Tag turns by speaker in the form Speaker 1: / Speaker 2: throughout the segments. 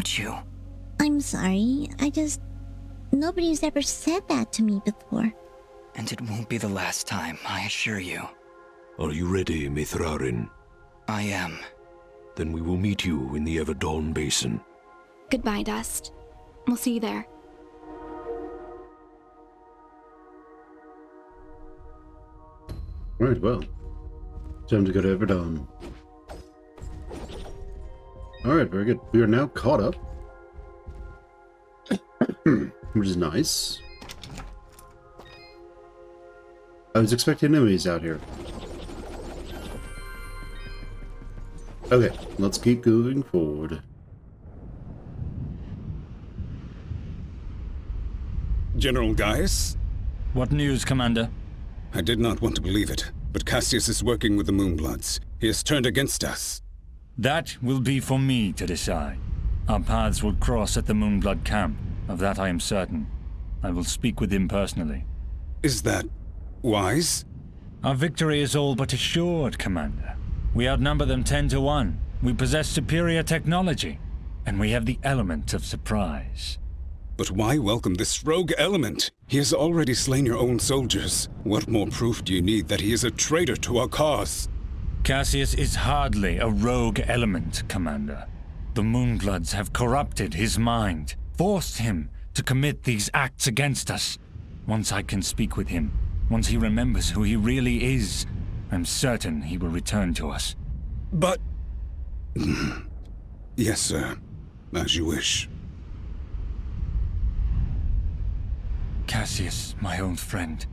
Speaker 1: won't you?
Speaker 2: I'm sorry, nobody's ever said that to me before.
Speaker 1: And it won't be the last time, I assure you.
Speaker 3: Are you ready, Mithrarin?
Speaker 1: I am.
Speaker 3: Then we will meet you in the Everdawn Basin.
Speaker 4: Goodbye, Dust. We'll see you there.
Speaker 5: Alright, well. Time to go to Everdawn. Alright, very good. We are now caught up. Which is nice. I was expecting enemies out here. Okay, let's keep going forward.
Speaker 6: General Gaius?
Speaker 7: What news, Commander?
Speaker 6: I did not want to believe it, but Cassius is working with the Moonbloods. He has turned against us.
Speaker 7: That will be for me to decide. Our paths will cross at the Moonblood camp. Of that I am certain. I will speak with him personally.
Speaker 6: Is that wise?
Speaker 7: Our victory is all but assured, Commander. We outnumber them 10 to 1. We possess superior technology. And we have the element of surprise.
Speaker 6: But why welcome this rogue element? He has already slain your own soldiers. What more proof do you need that he is a traitor to our cause?
Speaker 7: Cassius is hardly a rogue element, Commander. The Moonbloods have corrupted his mind, forced him to commit these acts against us. Once I can speak with him, once he remembers who he really is, I'm certain he will return to us.
Speaker 6: But... Yes, sir. As you wish.
Speaker 7: Cassius, my old friend,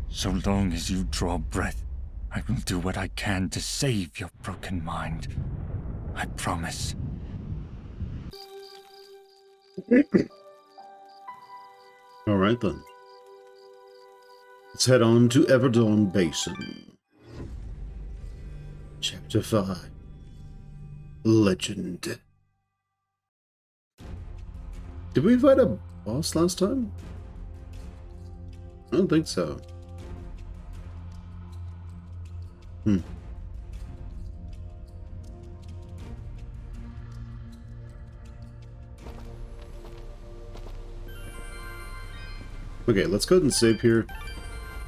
Speaker 7: so long as you draw breath, I will do what I can to save your broken mind. I promise.
Speaker 5: Alright then. Let's head on to Everdawn Basin. Chapter 5. Legend. Did we fight a boss last time? I don't think so. Okay, let's go ahead and save here,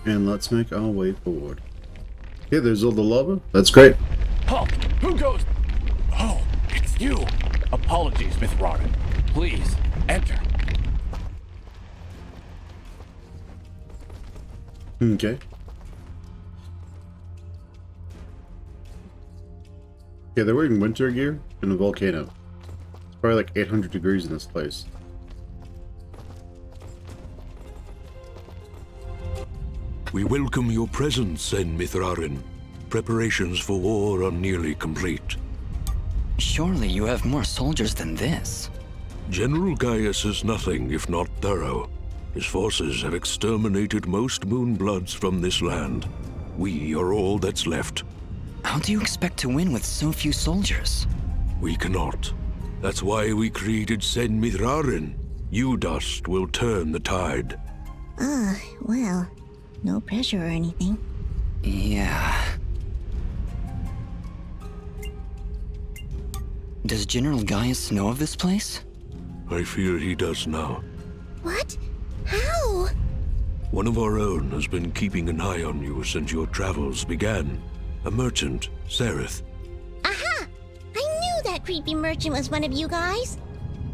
Speaker 5: and let's make our way forward. Okay, there's all the lava. That's great.
Speaker 8: Halt! Who goes? Oh, it's you. Apologies, Mithrarin. Please, enter.
Speaker 5: Okay. Okay, they're wearing winter gear in a volcano. It's probably like 800 degrees in this place.
Speaker 3: We welcome your presence, En Mithrarin. Preparations for war are nearly complete.
Speaker 1: Surely you have more soldiers than this.
Speaker 3: General Gaius is nothing if not thorough. His forces have exterminated most Moonbloods from this land. We are all that's left.
Speaker 1: How do you expect to win with so few soldiers?
Speaker 3: We cannot. That's why we created Sen Mithrarin. You, Dust, will turn the tide.
Speaker 2: Well, no pressure or anything.
Speaker 1: Yeah. Does General Gaius know of this place?
Speaker 3: I fear he does now.
Speaker 2: What? How?
Speaker 3: One of our own has been keeping an eye on you since your travels began. A merchant, Sereth.
Speaker 2: Aha! I knew that creepy merchant was one of you guys.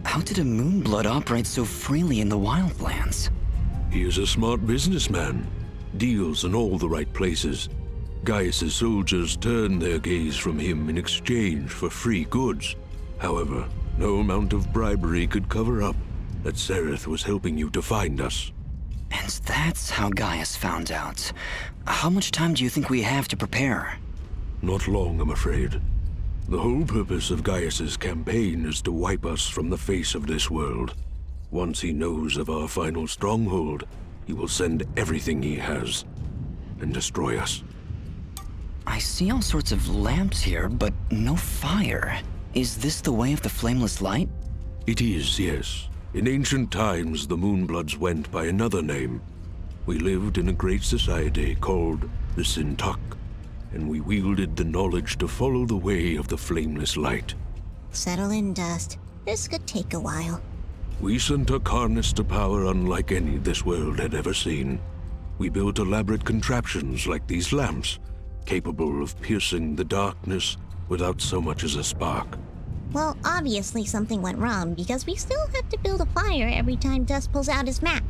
Speaker 1: How did a Moonblood operate so freely in the Wildlands?
Speaker 3: He is a smart businessman. Deals in all the right places. Gaius' soldiers turned their gaze from him in exchange for free goods. However, no amount of bribery could cover up that Sereth was helping you to find us.
Speaker 1: And that's how Gaius found out. How much time do you think we have to prepare?
Speaker 3: Not long, I'm afraid. The whole purpose of Gaius' campaign is to wipe us from the face of this world. Once he knows of our final stronghold, he will send everything he has and destroy us.
Speaker 1: I see all sorts of lamps here, but no fire. Is this the way of the flameless light?
Speaker 3: It is, yes. In ancient times, the Moonbloods went by another name. We lived in a great society called the Sintak, and we wielded the knowledge to follow the way of the flameless light.
Speaker 2: Settle in, Dust. This could take a while.
Speaker 3: We sent a harness to power unlike any this world had ever seen. We built elaborate contraptions like these lamps, capable of piercing the darkness without so much as a spark.
Speaker 2: Well, obviously something went wrong because we still have to build a fire every time Dust pulls out his map.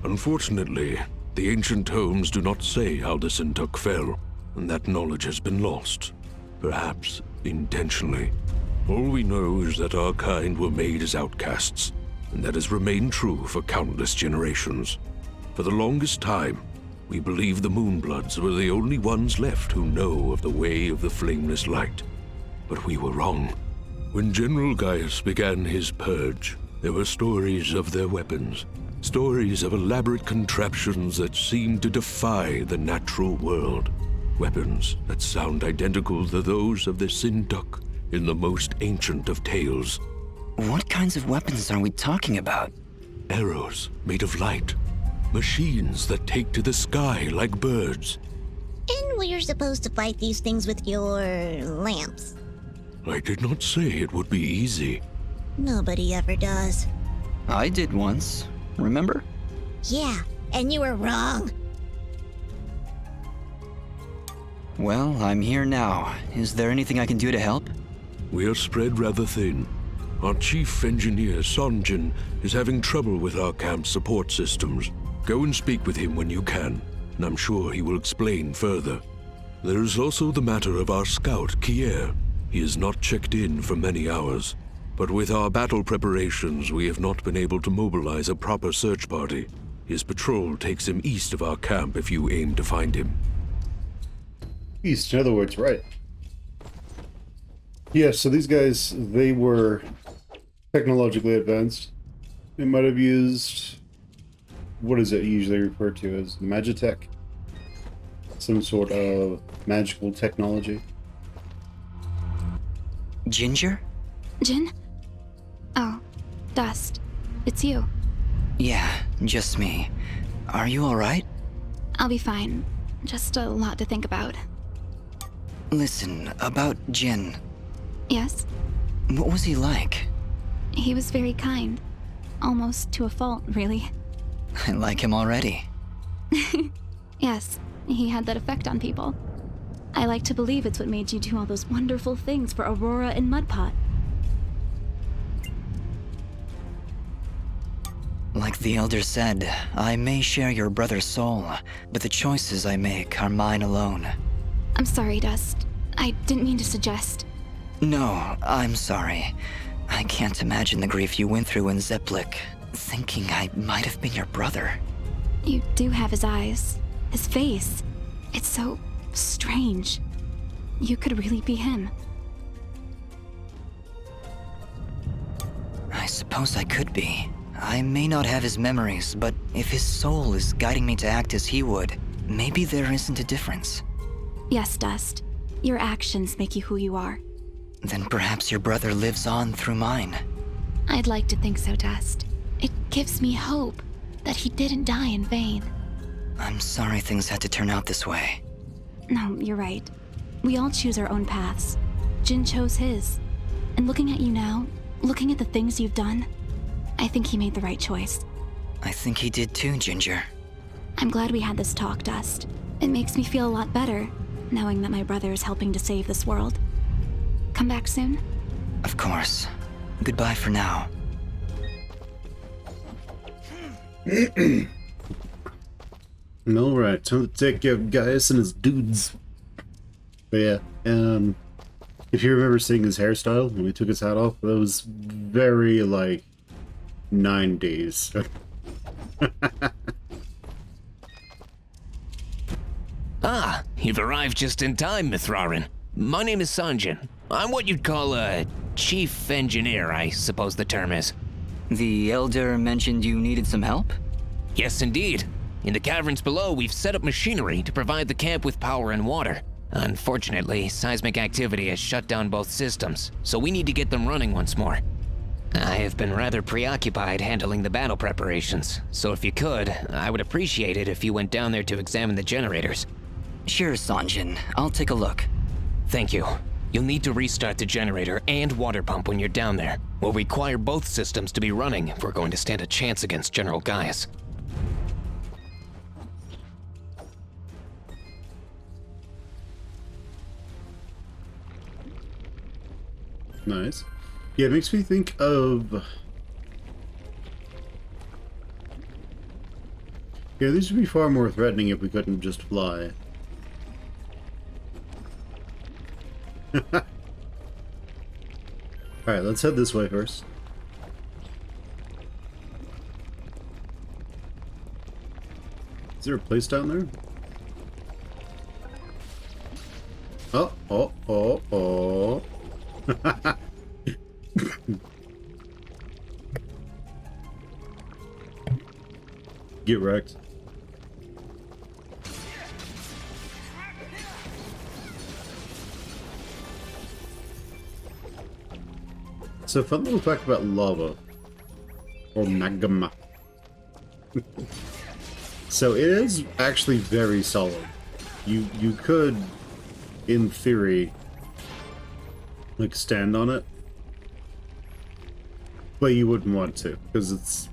Speaker 3: Unfortunately, the ancient tomes do not say how the Sintuk fell, and that knowledge has been lost. Perhaps intentionally. All we know is that our kind were made as outcasts, and that has remained true for countless generations. For the longest time, we believed the Moonbloods were the only ones left who know of the way of the flameless light. But we were wrong. When General Gaius began his purge, there were stories of their weapons, stories of elaborate contraptions that seemed to defy the natural world. Weapons that sound identical to those of the Sintuk in the most ancient of tales.
Speaker 1: What kinds of weapons are we talking about?
Speaker 3: Arrows made of light. Machines that take to the sky like birds.
Speaker 2: And we're supposed to fight these things with your lamps.
Speaker 3: I did not say it would be easy.
Speaker 2: Nobody ever does.
Speaker 1: I did once, remember?
Speaker 2: Yeah, and you were wrong.
Speaker 1: Well, I'm here now. Is there anything I can do to help?
Speaker 3: We are spread rather thin. Our chief engineer, Sonjin, is having trouble with our camp's support systems. Go and speak with him when you can, and I'm sure he will explain further. There is also the matter of our scout, Kier. He has not checked in for many hours, but with our battle preparations, we have not been able to mobilize a proper search party. His patrol takes him east of our camp if you aim to find him.
Speaker 5: East, in other words, right. Yeah, so these guys, they were technologically advanced. They might have used... what is it usually referred to as? Magitech? Some sort of magical technology.
Speaker 1: Ginger?
Speaker 4: Jin? Oh, Dust. It's you.
Speaker 1: Yeah, just me. Are you alright?
Speaker 4: I'll be fine. Just a lot to think about.
Speaker 1: Listen, about Jin.
Speaker 4: Yes?
Speaker 1: What was he like?
Speaker 4: He was very kind. Almost to a fault, really.
Speaker 1: I like him already.
Speaker 4: Yes, he had that effect on people. I like to believe it's what made you do all those wonderful things for Aurora and Mudpot.
Speaker 1: Like the Elder said, I may share your brother's soul, but the choices I make are mine alone.
Speaker 4: I'm sorry, Dust. I didn't mean to suggest.
Speaker 1: No, I'm sorry. I can't imagine the grief you went through in Zeplik, thinking I might have been your brother.
Speaker 4: You do have his eyes. His face. It's so strange. You could really be him.
Speaker 1: I suppose I could be. I may not have his memories, but if his soul is guiding me to act as he would, maybe there isn't a difference.
Speaker 4: Yes, Dust. Your actions make you who you are.
Speaker 1: Then perhaps your brother lives on through mine.
Speaker 4: I'd like to think so, Dust. It gives me hope that he didn't die in vain.
Speaker 1: I'm sorry things had to turn out this way.
Speaker 4: No, you're right. We all choose our own paths. Jin chose his. And looking at you now, looking at the things you've done, I think he made the right choice.
Speaker 1: I think he did too, Ginger.
Speaker 4: I'm glad we had this talk, Dust. It makes me feel a lot better, knowing that my brother is helping to save this world. Come back soon?
Speaker 1: Of course. Goodbye for now.
Speaker 5: Alright, time to take care of Gaius and his dudes. But yeah, if you remember seeing his hairstyle when he took his hat off, that was very, like, 90s.
Speaker 9: Ah, you've arrived just in time, Mithrarin. My name is Sanjin. I'm what you'd call a chief engineer, I suppose the term is.
Speaker 1: The Elder mentioned you needed some help?
Speaker 9: Yes, indeed. In the caverns below, we've set up machinery to provide the camp with power and water. Unfortunately, seismic activity has shut down both systems, so we need to get them running once more. I have been rather preoccupied handling the battle preparations, so if you could, I would appreciate it if you went down there to examine the generators.
Speaker 1: Sure, Sanjin. I'll take a look.
Speaker 9: Thank you. You'll need to restart the generator and water pump when you're down there. We'll require both systems to be running if we're going to stand a chance against General Gaius.
Speaker 5: Nice. Yeah, it makes me think of... Yeah, this would be far more threatening if we couldn't just fly. Alright, let's head this way first. Is there a place down there? Oh, oh, oh, oh. Get wrecked. So, fun little fact about lava. Or magma. So, it is actually very solid. You could, in theory, like, stand on it. But you wouldn't want to, because it's...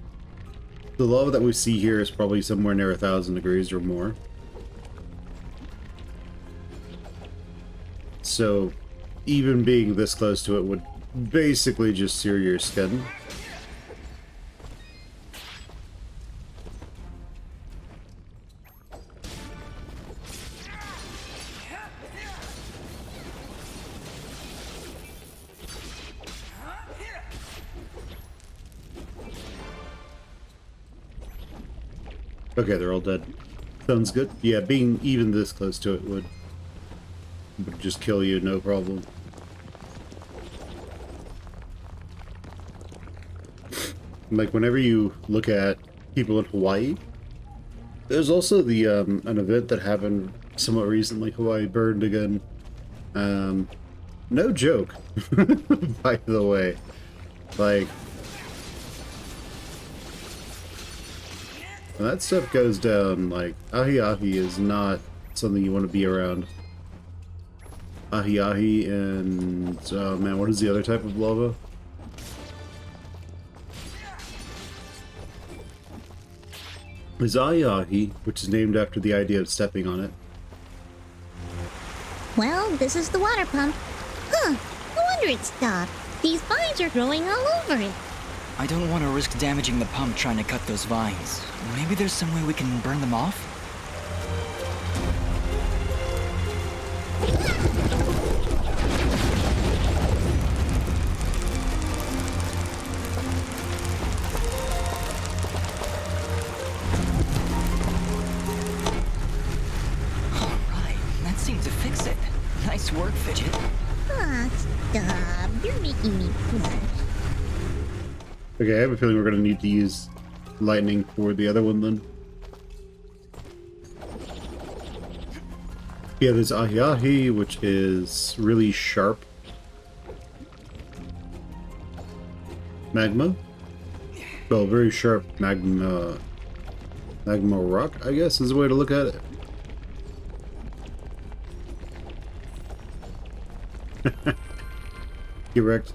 Speaker 5: The lava that we see here is probably somewhere near 1,000 degrees or more. So, even being this close to it would basically just sear your skin. Okay, they're all dead. Sounds good. Yeah, being even this close to it would just kill you, no problem. Like, whenever you look at people in Hawaii, there's also the, an event that happened somewhat recently. Hawaii burned again. No joke, by the way. Like, when that stuff goes down, like, ahi-ahi is not something you want to be around. Ahi-ahi and, oh man, what is the other type of lava? Is ahi-ahi, which is named after the idea of stepping on it.
Speaker 2: Well, this is the water pump. Huh, no wonder it stopped. These vines are growing all over it.
Speaker 1: I don't want to risk damaging the pump trying to cut those vines. Maybe there's some way we can burn them off? Alright, that seemed to fix it. Nice work, Fidget.
Speaker 2: Ah, stop. You're making me blush.
Speaker 5: Okay, I have a feeling we're going to need to use lightning for the other one then. Yeah, there's ahi-ahi, which is really sharp magma. Well, very sharp magma rock, I guess, is the way to look at it. Get wrecked.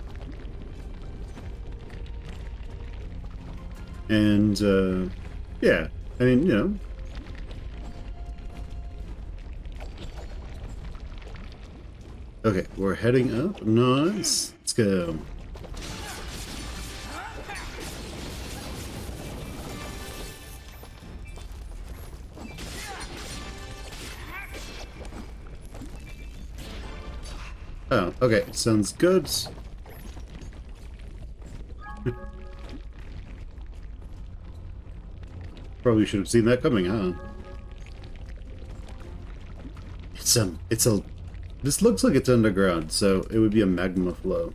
Speaker 5: And, yeah, I mean, you know. Okay, we're heading up. Nice. Let's go. Oh, okay. Sounds good. Probably should have seen that coming, huh? It's a... This looks like it's underground, so it would be a magma flow.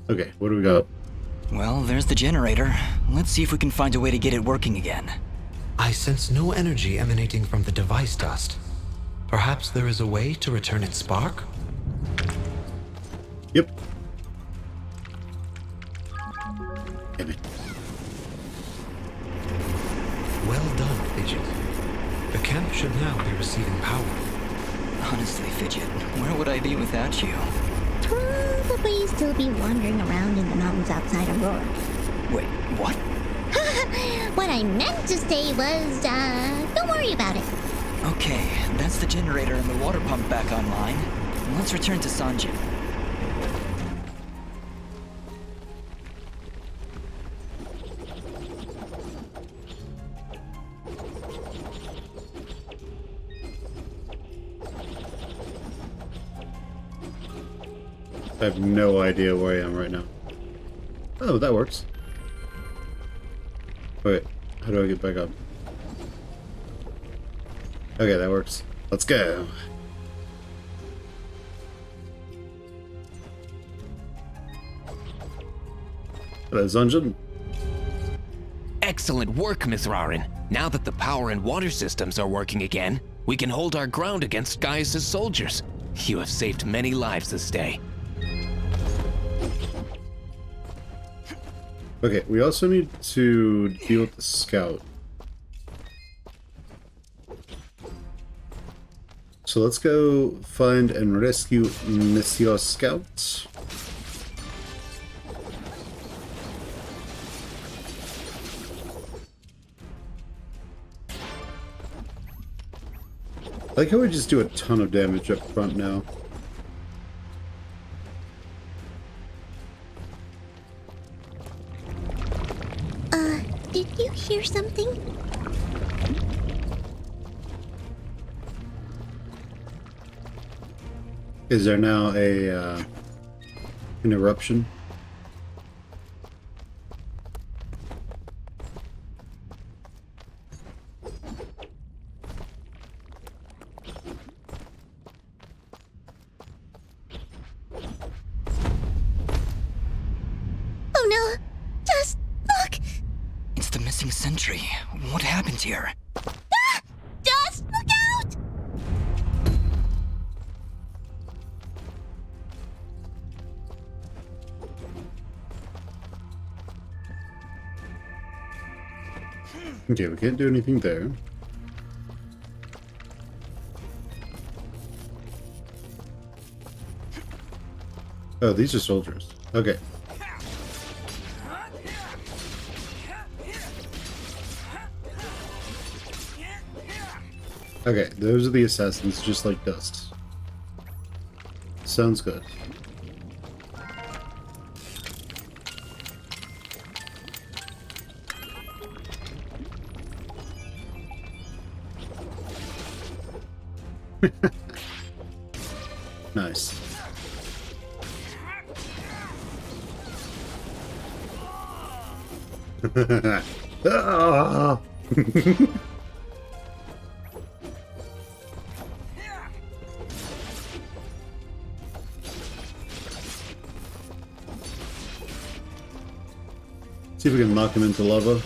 Speaker 5: Okay, what do we got?
Speaker 1: Well, there's the generator. Let's see if we can find a way to get it working again.
Speaker 10: I sense no energy emanating from the device dust. Perhaps there is a way to return its spark?
Speaker 5: Damn it.
Speaker 10: Well done, Fidget. The camp should now be receiving power.
Speaker 1: Honestly, Fidget, where would I be without you?
Speaker 2: Probably still be wandering around in the mountains outside Aurora.
Speaker 1: Wait, what?
Speaker 2: What I meant to say was, don't worry about it.
Speaker 1: Okay, that's the generator and the water pump back online. Let's return to Sanjin.
Speaker 5: I have no idea where I am right now. Oh, that works. Wait, how do I get back up? Okay, that works. Let's go. Hello, Zanjin.
Speaker 9: Excellent work, Mithrarin. Now that the power and water systems are working again, we can hold our ground against Gaius' soldiers. You have saved many lives this day.
Speaker 5: Okay, we also need to deal with the scout. So let's go find and rescue Monsieur Scout. I like how we just do a ton of damage up front now.
Speaker 2: Did you hear something?
Speaker 5: Is there now a an eruption?
Speaker 2: Oh no! Just look!
Speaker 1: It's the missing sentry. What happened here?
Speaker 2: Ah! Just look out!
Speaker 5: Okay, we can't do anything there. Oh, these are soldiers. Okay. Okay, those are the assassins, just like dust. Sounds good. Nice. Ah! See if we can knock him into lava.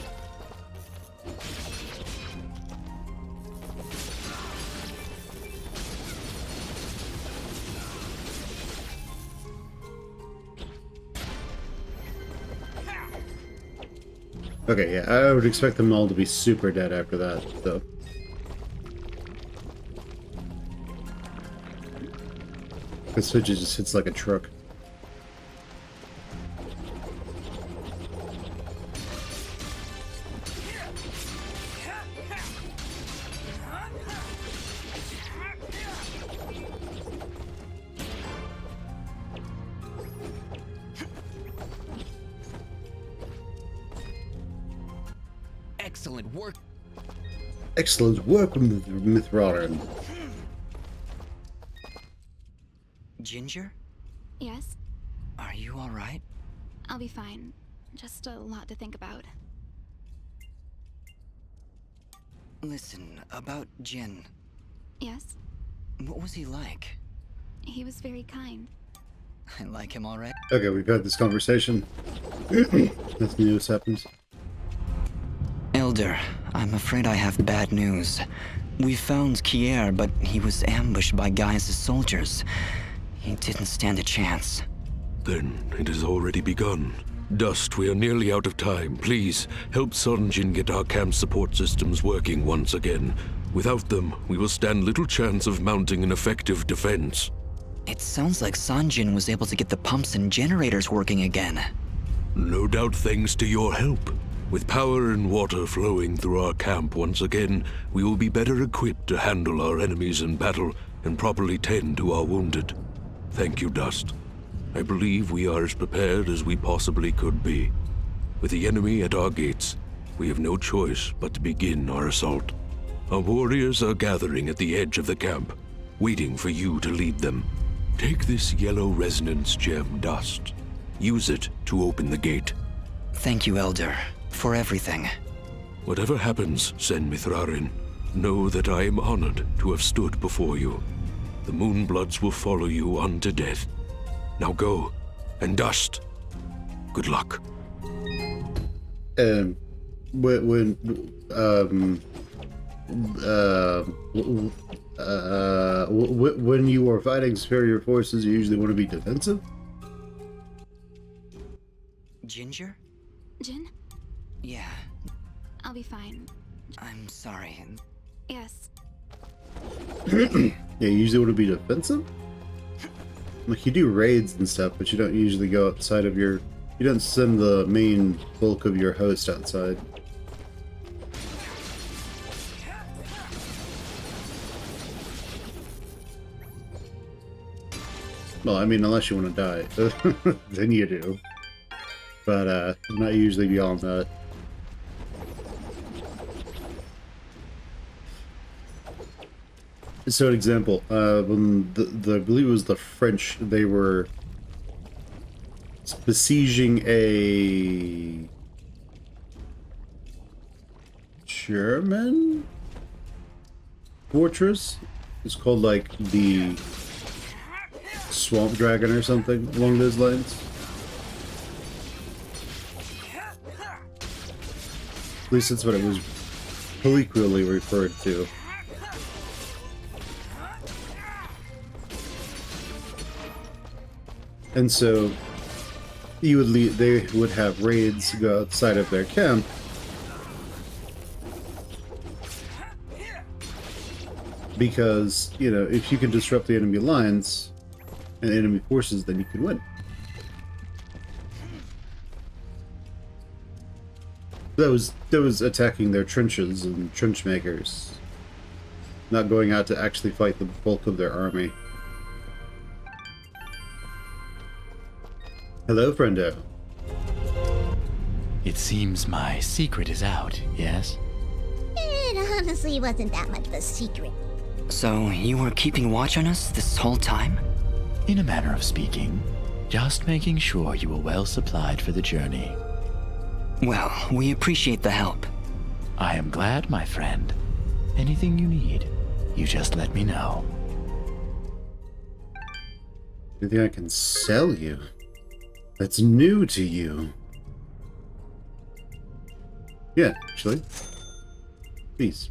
Speaker 5: Okay, yeah, I would expect them all to be super dead after that, though. This Fidget just hits like a truck.
Speaker 9: Excellent work.
Speaker 5: Excellent work, Mithrarin.
Speaker 1: Ginger?
Speaker 4: Yes?
Speaker 1: Are you alright?
Speaker 4: I'll be fine. Just a lot to think about.
Speaker 1: Listen, about Jin.
Speaker 4: Yes?
Speaker 1: What was he like?
Speaker 4: He was very kind.
Speaker 1: I like him already.
Speaker 5: Okay, we've had this conversation. Nothing new has happened.
Speaker 1: Elder, I'm afraid I have bad news. We found Kier, but he was ambushed by Gaius' soldiers. He didn't stand a chance.
Speaker 3: Then it has already begun. Dust, we are nearly out of time. Please, help Sunjin get our camp support systems working once again. Without them, we will stand little chance of mounting an effective defense.
Speaker 1: It sounds like Sanjin was able to get the pumps and generators working again.
Speaker 3: No doubt thanks to your help. With power and water flowing through our camp once again, we will be better equipped to handle our enemies in battle and properly tend to our wounded. Thank you, Dust. I believe we are as prepared as we possibly could be. With the enemy at our gates, we have no choice but to begin our assault. Our warriors are gathering at the edge of the camp, waiting for you to lead them. Take this yellow resonance gem, Dust. Use it to open the gate.
Speaker 1: Thank you, Elder, for everything.
Speaker 3: Whatever happens, Sen Mithrarin, know that I am honored to have stood before you. The Moonbloods will follow you unto death. Now go, and Dust. Good luck.
Speaker 5: When you are fighting superior forces, you usually want to be defensive?
Speaker 1: Ginger?
Speaker 4: Jin?
Speaker 1: Yeah,
Speaker 4: I'll be fine.
Speaker 1: I'm sorry.
Speaker 4: Yes.
Speaker 5: Yeah, you usually want to be defensive? Like, you do raids and stuff, but you don't usually go outside of your... You don't send the main bulk of your host outside. Well, I mean, unless you want to die, then you do. But, not usually beyond that. So, an example, when I believe it was the French, they were besieging a German fortress. It's called, like, the Swamp Dragon or something along those lines. At least that's what it was colloquially referred to. And so they would have raids go outside of their camp. Because, you know, if you can disrupt the enemy lines and enemy forces, then you can win. That was attacking their trenches and trench makers, not going out to actually fight the bulk of their army. Hello, friendo.
Speaker 11: It seems my secret is out, yes?
Speaker 2: It honestly wasn't that much of a secret.
Speaker 1: So, you were keeping watch on us this whole time?
Speaker 11: In a manner of speaking, just making sure you were well supplied for the journey.
Speaker 1: Well, we appreciate the help.
Speaker 11: I am glad, my friend. Anything you need, you just let me know.
Speaker 5: You think I can sell you? That's new to you. Yeah, actually. Please.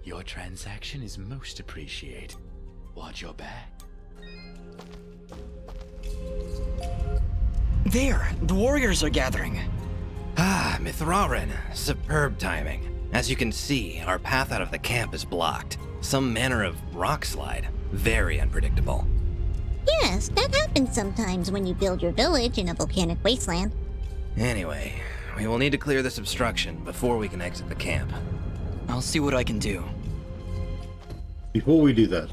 Speaker 11: Your transaction is most appreciated. Watch your back.
Speaker 1: There! The warriors are gathering!
Speaker 9: Ah, Mithrarin. Superb timing. As you can see, our path out of the camp is blocked. Some manner of rock slide. Very unpredictable.
Speaker 2: Yes, that happens sometimes when you build your village in a volcanic wasteland.
Speaker 9: Anyway, we will need to clear this obstruction before we can exit the camp.
Speaker 1: I'll see what I can do.
Speaker 5: Before we do that,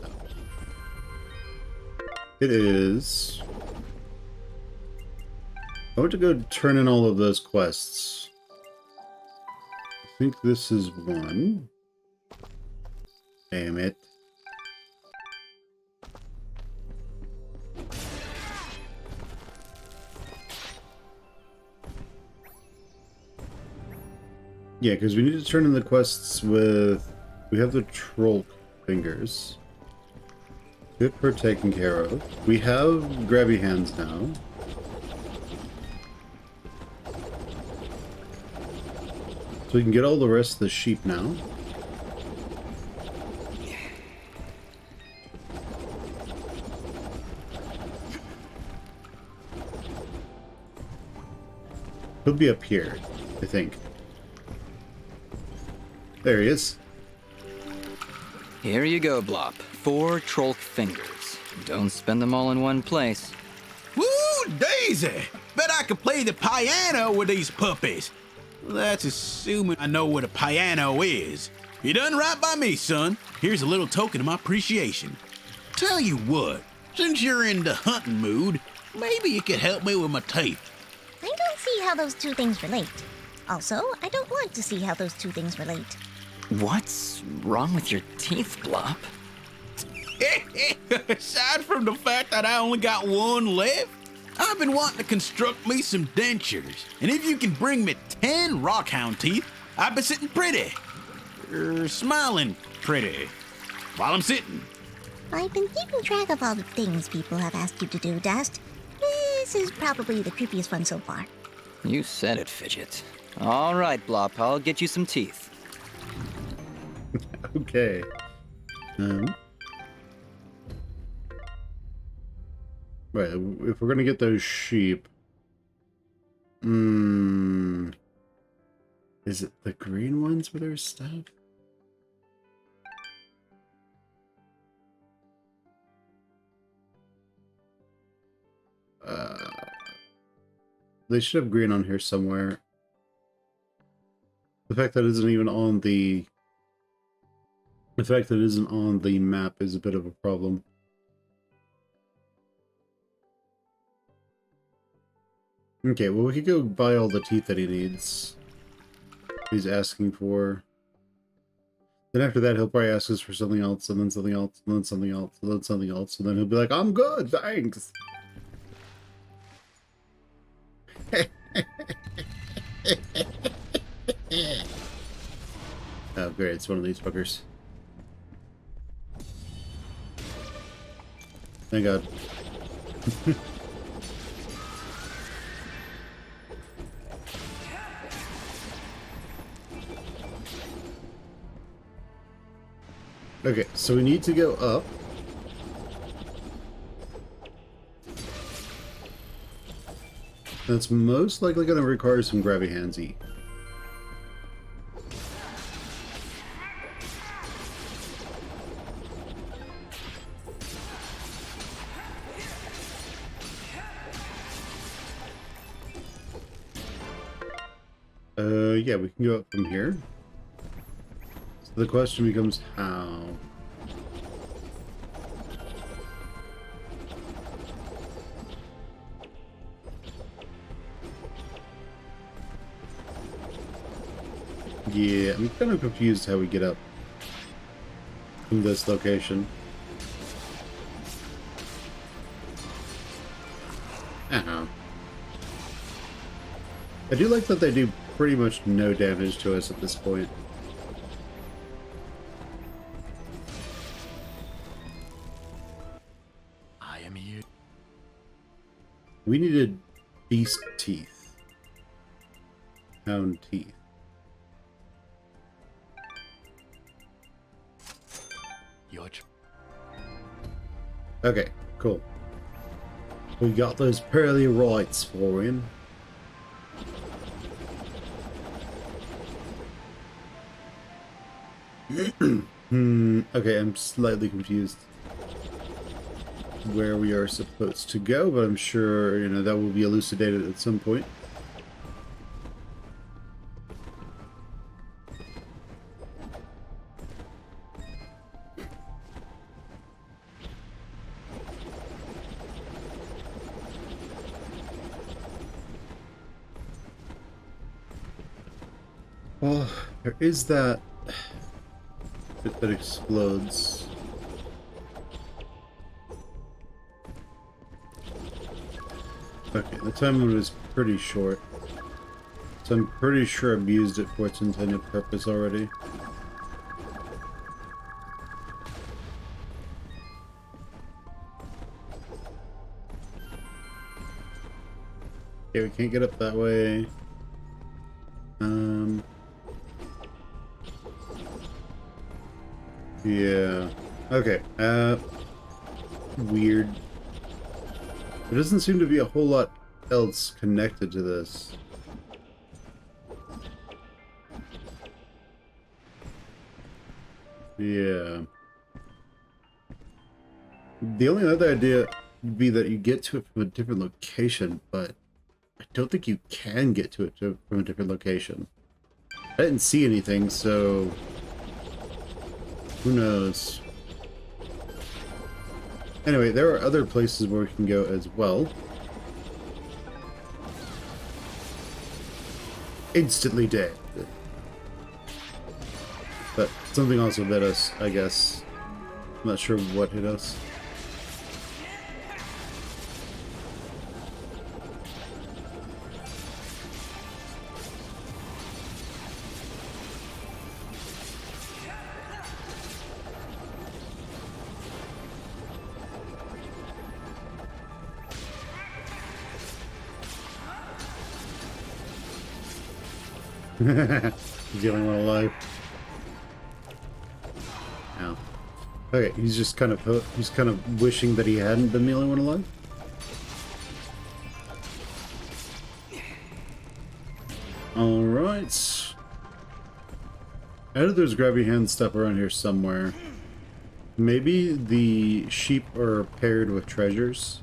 Speaker 5: it is... I want to go turn in all of those quests. I think this is one. Damn it. Yeah, because we need to turn in the quests with... We have the troll fingers. Good for taken care of. We have grabby hands now. So we can get all the rest of the sheep now. He'll be up here, I think. There he is.
Speaker 1: Here you go, Blop. 4 Trolk fingers. Don't spend them all in one place.
Speaker 12: Woo, Daisy! Bet I could play the piano with these puppies. That's assuming I know what a piano is. You done right by me, son. Here's a little token of my appreciation. Tell you what, since you're in the hunting mood, maybe you could help me with my teeth.
Speaker 2: I don't see how those two things relate. Also, I don't want to see how those two things relate.
Speaker 1: What's wrong with your teeth, Blop?
Speaker 12: Aside from the fact that I only got one left, I've been wanting to construct me some dentures. And if you can bring me 10 rockhound teeth, I've been sitting pretty. Smiling pretty. While I'm sitting.
Speaker 2: I've been keeping track of all the things people have asked you to do, Dust. This is probably the creepiest one so far.
Speaker 1: You said it, Fidget. All right, Blop, I'll get you some teeth.
Speaker 5: Okay. Right, if we're gonna get those sheep... Is it the green ones where there's stuff? They should have green on here somewhere. The fact that it isn't even on the... The fact that it isn't on the map is a bit of a problem. Okay, well we could go buy all the teeth that he needs. He's asking for. Then after that he'll probably ask us for something else, and then something else, and then something else, and then something else, and then he'll be like, I'm good, thanks! Oh great, it's one of these fuckers. Thank God. Okay, so we need to go up. That's most likely going to require some grabby handsy. Yeah, we can go up from here. So the question becomes how. Yeah, I'm kind of confused how we get up from this location. I do like that they do pretty much no damage to us at this point.
Speaker 11: I am here.
Speaker 5: We needed beast teeth. Hound teeth. Okay, cool. We got those pearly rights for him. Okay, I'm slightly confused where we are supposed to go, but I'm sure, you know, that will be elucidated at some point. Well, there is that bit that explodes. Okay, the time limit is pretty short, so I'm pretty sure I've used it for its intended purpose already. Okay, we can't get up that way. Yeah. Okay. Weird. There doesn't seem to be a whole lot else connected to this. Yeah. The only other idea would be that you get to it from a different location, but I don't think you can get to it from a different location. I didn't see anything, so who knows? Anyway, there are other places where we can go as well. Instantly dead. But something also hit us, I guess. I'm not sure what hit us. He's the only one alive. Ow. Okay, he's just kind of wishing that he hadn't been the only one alive. Alright. I know there's grabby hand stuff around here somewhere. Maybe the sheep are paired with treasures.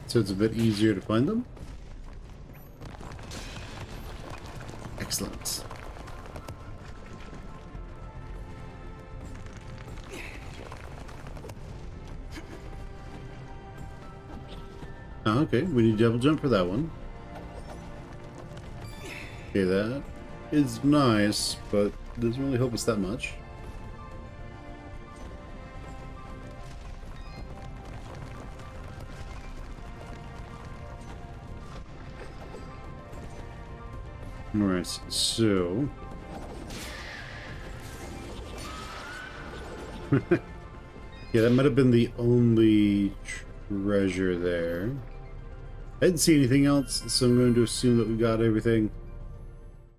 Speaker 5: So it's a bit easier to find them. Excellent. Oh, okay, we need double jump for that one. Okay, that is nice, but doesn't really help us that much. Alright, so... yeah, that might have been the only treasure there. I didn't see anything else, so I'm going to assume that we got everything.